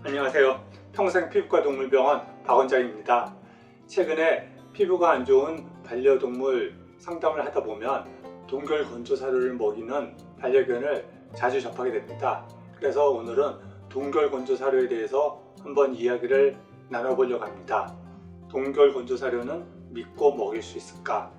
안녕하세요. 평생피부과 동물병원 박원장입니다. 최근에 피부가 안 좋은 반려동물 상담을 하다 보면 동결 건조 사료를 먹이는 반려견을 자주 접하게 됩니다. 그래서 오늘은 동결 건조 사료에 대해서 한번 이야기를 나눠보려고 합니다. 동결 건조 사료는 믿고 먹일 수 있을까?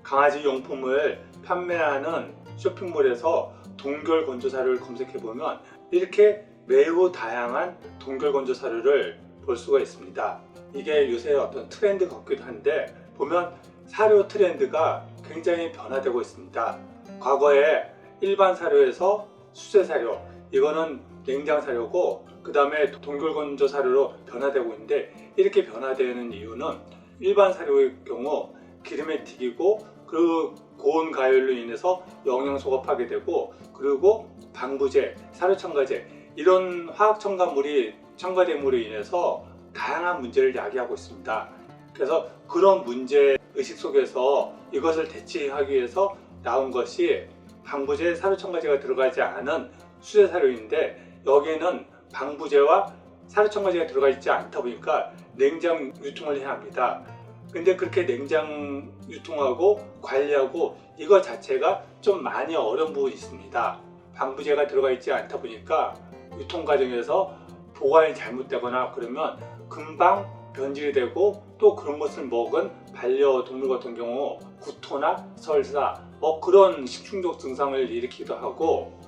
강아지 용품을 판매하는 쇼핑몰에서 동결 건조 사료를 검색해보면 이렇게 매우 다양한 동결 건조 사료를 볼 수가 있습니다. 이게 요새 어떤 트렌드 같기도 한데 보면 사료 트렌드가 굉장히 변화되고 있습니다. 과거에 일반 사료에서 수제 사료, 이거는 냉장 사료고 그 다음에 동결 건조 사료로 변화되고 있는데, 이렇게 변화되는 이유는 일반 사료의 경우 기름에 튀기고 그 고온 가열로 인해서 영양소가 파괴되고, 그리고 방부제, 사료 첨가제 이런 화학 첨가물이 첨가됨으로 인해서 다양한 문제를 야기하고 있습니다. 그래서 그런 문제 의식 속에서 이것을 대체하기 위해서 나온 것이 방부제, 사료 첨가제가 들어가지 않은 수제 사료인데, 여기에는 방부제와 사료 첨가제가 들어가 있지 않다 보니까 냉장 유통을 해야 합니다. 근데 그렇게 냉장 유통하고 관리하고 이거 자체가 좀 많이 어려운 부분이 있습니다. 방부제가 들어가 있지 않다 보니까 유통 과정에서 보관이 잘못되거나 그러면 금방 변질이 되고, 또 그런 것을 먹은 반려동물 같은 경우 구토나 설사 그런 식중독 증상을 일으키기도 하고,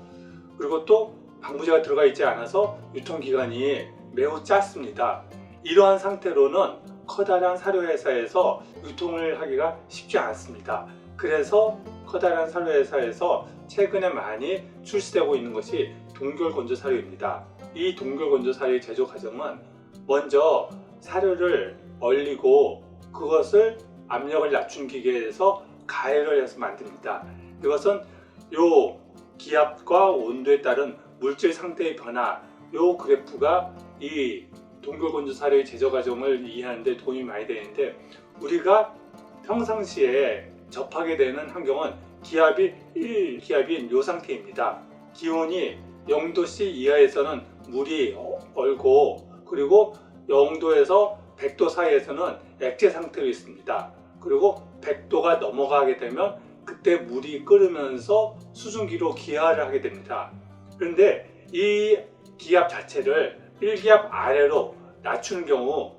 그리고 또 방부제가 들어가 있지 않아서 유통기간이 매우 짧습니다. 이러한 상태로는 커다란 사료회사에서 유통을 하기가 쉽지 않습니다. 그래서 커다란 사료회사에서 최근에 많이 출시되고 있는 것이 동결 건조 사료입니다. 이 동결 건조 사료의 제조 과정은 먼저 사료를 얼리고 그것을 압력을 낮춘 기계에서 가열을 해서 만듭니다. 이것은 요 기압과 온도에 따른 물질 상태의 변화, 요 그래프가 이 동결 건조 사료의 제조 과정을 이해하는 데 도움이 많이 되는데, 우리가 평상시에 접하게 되는 환경은 기압이 1기압인 이 상태입니다. 기온이 0도씨 이하에서는 물이 얼고, 그리고 0도에서 100도 사이에서는 액체 상태로 있습니다. 그리고 100도가 넘어가게 되면 그때 물이 끓으면서 수증기로 기화를 하게 됩니다. 그런데 이 기압 자체를 1기압 아래로 낮추는 경우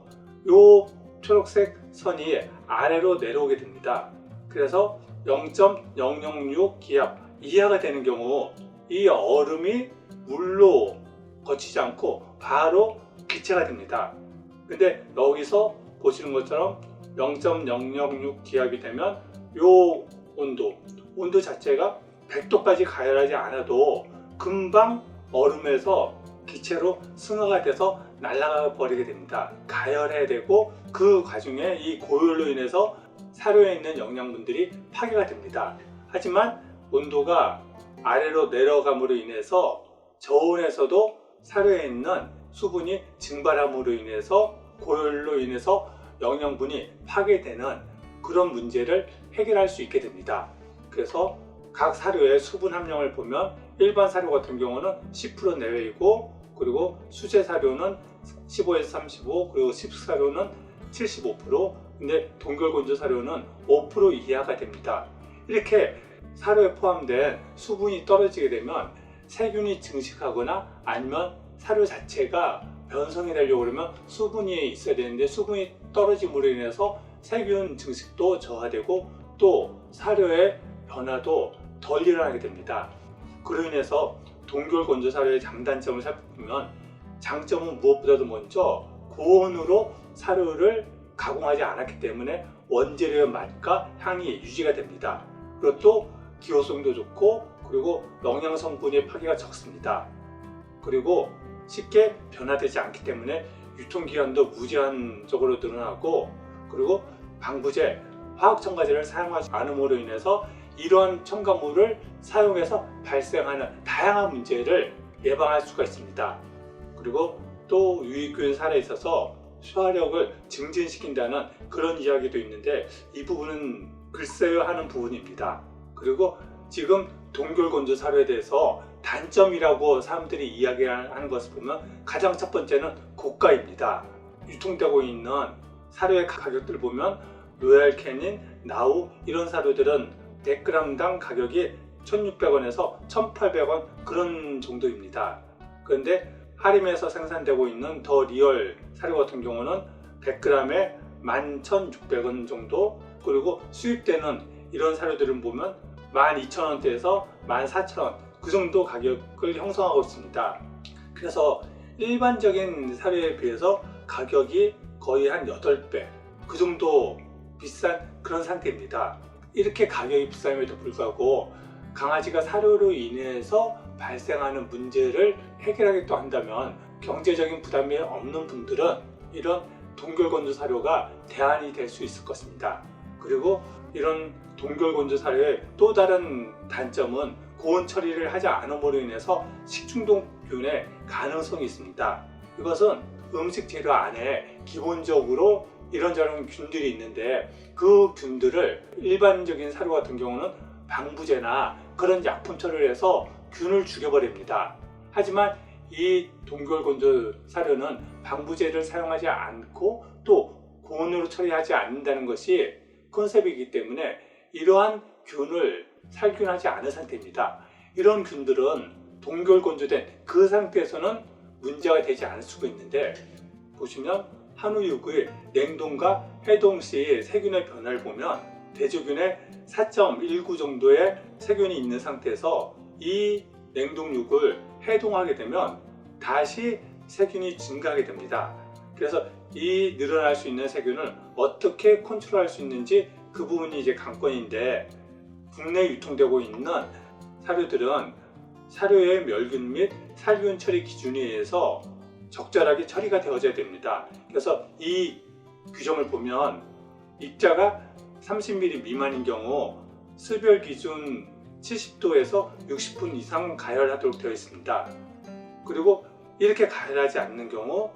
이 초록색 선이 아래로 내려오게 됩니다. 그래서 0.006 기압 이하가 되는 경우 이 얼음이 물로 거치지 않고 바로 기체가 됩니다. 근데 여기서 보시는 것처럼 0.006 기압이 되면 이 온도 자체가 100도까지 가열하지 않아도 금방 얼음에서 기체로 승화가 돼서 날아가 버리게 됩니다. 가열해야 되고, 그 과정에 이 고열로 인해서 사료에 있는 영양분들이 파괴가 됩니다. 하지만 온도가 아래로 내려감으로 인해서 저온에서도 사료에 있는 수분이 증발함으로 인해서 고열로 인해서 영양분이 파괴되는 그런 문제를 해결할 수 있게 됩니다. 그래서 각 사료의 수분 함량을 보면 일반 사료 같은 경우는 10% 내외이고, 그리고 수제 사료는 15에서 35, 그리고 습식 사료는 75%, 근데 동결 건조 사료는 5% 이하가 됩니다. 이렇게 사료에 포함된 수분이 떨어지게 되면 세균이 증식하거나 아니면 사료 자체가 변성이 되려고 그러면 수분이 있어야 되는데 수분이 떨어짐으로 인해서 세균 증식도 저하되고, 또 사료의 변화도 덜 일어나게 됩니다. 그로 인해서 동결 건조 사료의 장단점을 살펴보면, 장점은 무엇보다도 먼저 고온으로 사료를 가공하지 않았기 때문에 원재료의 맛과 향이 유지가 됩니다. 그리고 또 기호성도 좋고, 그리고 영양 성분의 파괴가 적습니다. 그리고 쉽게 변화되지 않기 때문에 유통기한도 무제한적으로 늘어나고, 그리고 방부제, 화학 첨가제를 사용하지 않음으로 인해서 이러한 첨가물을 사용해서 발생하는 다양한 문제를 예방할 수가 있습니다. 그리고 또 유익균 살에 있어서 소화력을 증진시킨다는 그런 이야기도 있는데, 이 부분은 글쎄요 하는 부분입니다. 그리고 지금 동결 건조 사료에 대해서 단점이라고 사람들이 이야기하는 것을 보면 가장 첫 번째는 고가입니다. 유통되고 있는 사료의 가격들을 보면 로얄 캐닌, 나우 이런 사료들은 100g당 가격이 1,600원에서 1,800원 그런 정도입니다. 그런데 하림에서 생산되고 있는 더 리얼 사료 같은 경우는 100g에 11,600원 정도, 그리고 수입되는 이런 사료들을 보면 12,000원대에서 14,000원 그 정도 가격을 형성하고 있습니다. 그래서 일반적인 사료에 비해서 가격이 거의 한 8배 그 정도 비싼 그런 상태입니다. 이렇게 가격이 비쌈에도 불구하고 강아지가 사료로 인해서 발생하는 문제를 해결하겠다 한다면 경제적인 부담이 없는 분들은 이런 동결건조 사료가 대안이 될 수 있을 것입니다. 그리고 이런 동결건조 사료의 또 다른 단점은 고온 처리를 하지 않음으로 인해서 식중독균의 가능성이 있습니다. 이것은 음식 재료 안에 기본적으로 이런저런 균들이 있는데 그 균들을 일반적인 사료 같은 경우는 방부제나 그런 약품 처리를 해서 균을 죽여버립니다. 하지만 이 동결건조 사료는 방부제를 사용하지 않고 또 고온으로 처리하지 않는다는 것이 컨셉이기 때문에 이러한 균을 살균하지 않은 상태입니다. 이런 균들은 동결건조된 그 상태에서는 문제가 되지 않을 수가 있는데, 보시면 한우육의 냉동과 해동 시 세균의 변화를 보면 대조균의 4.19 정도의 세균이 있는 상태에서 이 냉동육을 해동하게 되면 다시 세균이 증가하게 됩니다. 그래서 이 늘어날 수 있는 세균을 어떻게 컨트롤할 수 있는지 그 부분이 이제 관건인데, 국내에 유통되고 있는 사료들은 사료의 멸균 및 살균 처리 기준에 의해서 적절하게 처리가 되어져야 됩니다. 그래서 이 규정을 보면 입자가 30ml 미만인 경우 수별 기준 70도에서 60분 이상 가열하도록 되어 있습니다. 그리고 이렇게 가열하지 않는 경우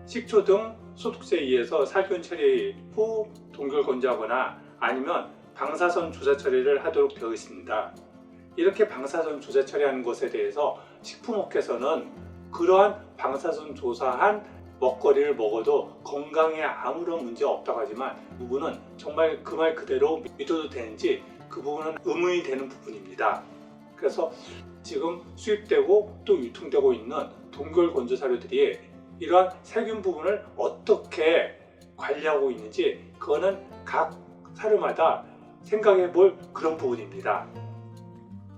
식초 등 소독제에 의해서 살균 처리 후 동결 건조하거나 아니면 방사선 조사 처리를 하도록 되어 있습니다. 이렇게 방사선 조사 처리하는 것에 대해서 식품업계에서는 그러한 방사선 조사한 먹거리를 먹어도 건강에 아무런 문제 없다고 하지만 그 부분은 정말 그 말 그대로 믿어도 되는지 그 부분은 의문이 되는 부분입니다. 그래서 지금 수입되고 또 유통되고 있는 동결 건조 사료들이 이러한 세균 부분을 어떻게 관리하고 있는지 그거는 각 사료마다 생각해 볼 그런 부분입니다.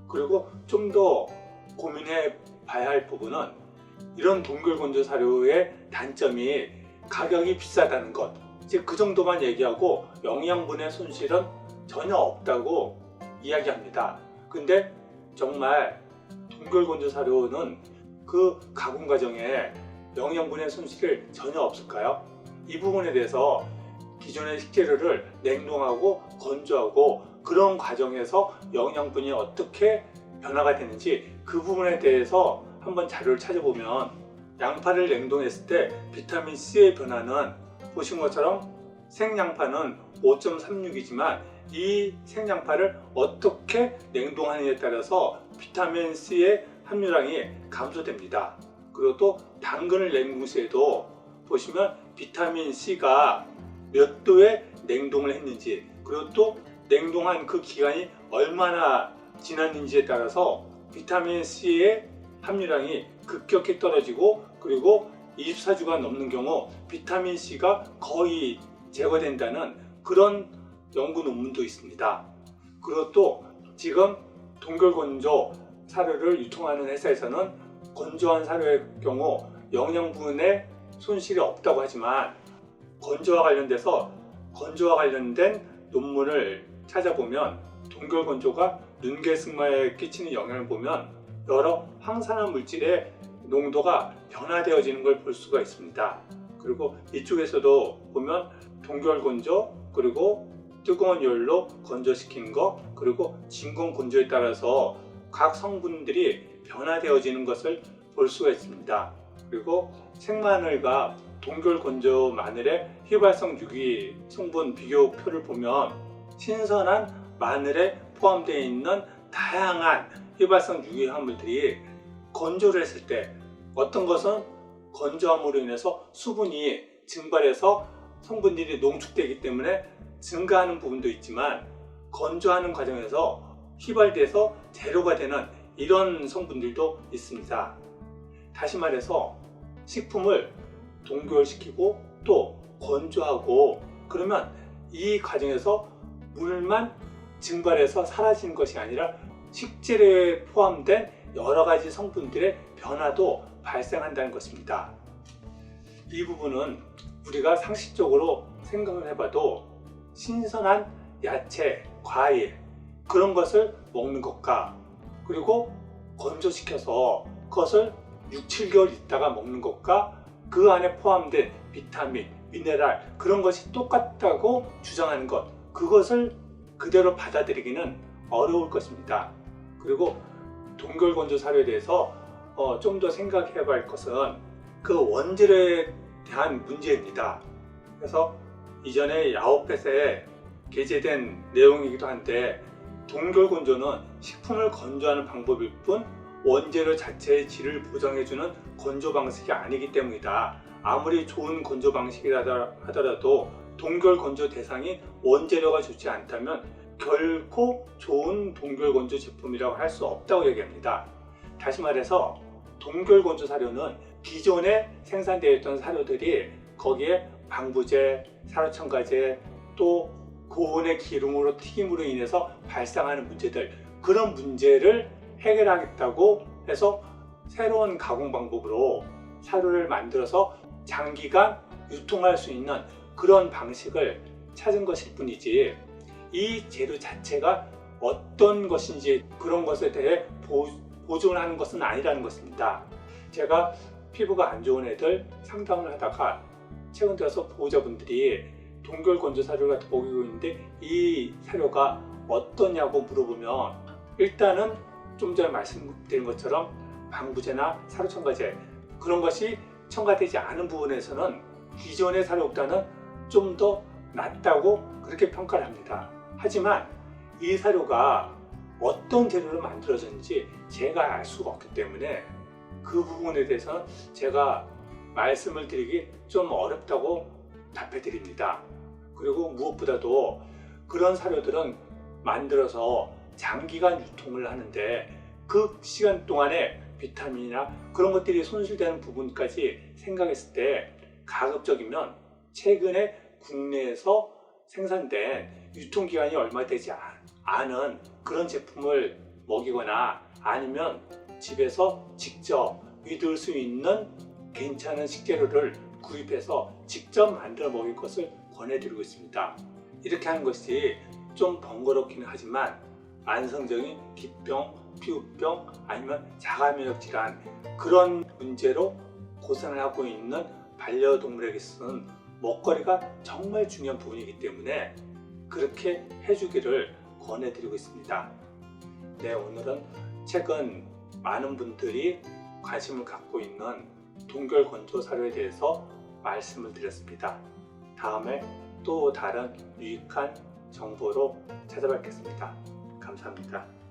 그리고 좀 더 고민해 봐야 할 부분은 이런 동결 건조 사료의 단점이 가격이 비싸다는 것, 이제 그 정도만 얘기하고 영양분의 손실은 전혀 없다고 이야기합니다. 근데 정말 동결 건조 사료는 그 가공 과정에 영양분의 손실이 전혀 없을까요? 이 부분에 대해서 기존의 식재료를 냉동하고 건조하고 그런 과정에서 영양분이 어떻게 변화가 되는지 그 부분에 대해서 한번 자료를 찾아보면 양파를 냉동했을 때 비타민 C의 변화는 보신 것처럼 생양파는 5.36이지만 이 생양파를 어떻게 냉동하느냐에 따라서 비타민 C의 함유량이 감소됩니다. 그리고 또 당근을 냉동 시에도 보시면 비타민 C가 몇 도에 냉동을 했는지, 그리고 또 냉동한 그 기간이 얼마나 지났는지에 따라서 비타민 C의 함유량이 급격히 떨어지고, 그리고 24주가 넘는 경우 비타민 C가 거의 제거된다는 그런 연구 논문도 있습니다. 그리고 또 지금 동결건조 사료를 유통하는 회사에서는 건조한 사료의 경우 영양분의 손실이 없다고 하지만 건조와 관련된 논문을 찾아보면 동결건조가 눈개승마에 끼치는 영향을 보면 여러 황산화 물질의 농도가 변화되어지는 걸 볼 수가 있습니다. 그리고 이쪽에서도 보면 동결건조, 그리고 뜨거운 열로 건조시킨 거, 그리고 진공 건조에 따라서 각 성분들이 변화되어지는 것을 볼 수가 있습니다. 그리고 생마늘과 동결건조 마늘의 휘발성 유기 성분 비교표를 보면 신선한 마늘에 포함되어 있는 다양한 휘발성 유기 화물들이 건조를 했을 때 어떤 것은 건조함으로 인해서 수분이 증발해서 성분들이 농축되기 때문에 증가하는 부분도 있지만, 건조하는 과정에서 휘발돼서 재료가 되는 이런 성분들도 있습니다. 다시 말해서 식품을 동결시키고 또 건조하고 그러면 이 과정에서 물만 증발해서 사라지는 것이 아니라 식재료에 포함된 여러 가지 성분들의 변화도 발생한다는 것입니다. 이 부분은 우리가 상식적으로 생각을 해봐도 신선한 야채, 과일 그런 것을 먹는 것과 그리고 건조시켜서 그것을 6, 7개월 있다가 먹는 것과 그 안에 포함된 비타민, 미네랄 그런 것이 똑같다고 주장하는 것, 그것을 그대로 받아들이기는 어려울 것입니다. 그리고 동결건조 사료에 대해서 좀 더 생각해 봐야 할 것은 그 원재료에 대한 문제입니다. 그래서 이전에 야오펫에 게재된 내용이기도 한데, 동결건조는 식품을 건조하는 방법일 뿐 원재료 자체의 질을 보장해주는 건조 방식이 아니기 때문이다. 아무리 좋은 건조 방식이라 하더라도 동결건조 대상인 원재료가 좋지 않다면 결코 좋은 동결건조 제품이라고 할 수 없다고 얘기합니다. 다시 말해서 동결건조 사료는 기존에 생산되어 있던 사료들이 거기에 방부제, 사료첨가제, 또 고온의 기름으로 튀김으로 인해서 발생하는 문제들, 그런 문제를 해결하겠다고 해서 새로운 가공 방법으로 사료를 만들어서 장기간 유통할 수 있는 그런 방식을 찾은 것일 뿐이지, 이 재료 자체가 어떤 것인지 그런 것에 대해 보존을 하는 것은 아니라는 것입니다. 제가 피부가 안 좋은 애들 상담을 하다가 최근 들어서 보호자분들이 동결건조 사료를 먹이고 있는데 이 사료가 어떠냐고 물어보면, 일단은 좀 전에 말씀드린 것처럼 방부제나 사료첨가제 그런 것이 첨가되지 않은 부분에서는 기존의 사료보다는 좀 더 낫다고 그렇게 평가를 합니다. 하지만 이 사료가 어떤 재료로 만들어졌는지 제가 알 수가 없기 때문에 그 부분에 대해서는 제가 말씀을 드리기 좀 어렵다고 답해 드립니다. 그리고 무엇보다도 그런 사료들은 만들어서 장기간 유통을 하는데 그 시간 동안에 비타민이나 그런 것들이 손실되는 부분까지 생각했을 때 가급적이면 최근에 국내에서 생산된 유통기간이 얼마 되지 않은 그런 제품을 먹이거나 아니면 집에서 직접 믿을 수 있는 괜찮은 식재료를 구입해서 직접 만들어 먹일 것을 권해드리고 있습니다. 이렇게 하는 것이 좀 번거롭기는 하지만 만성적인 기병, 피부병 아니면 자가면역 질환 그런 문제로 고생을 하고 있는 반려동물에게 쓰는 먹거리가 정말 중요한 부분이기 때문에 그렇게 해주기를 권해드리고 있습니다. 네, 오늘은 최근 많은 분들이 관심을 갖고 있는 동결건조 사료에 대해서 말씀을 드렸습니다. 다음에 또 다른 유익한 정보로 찾아뵙겠습니다. 감사합니다.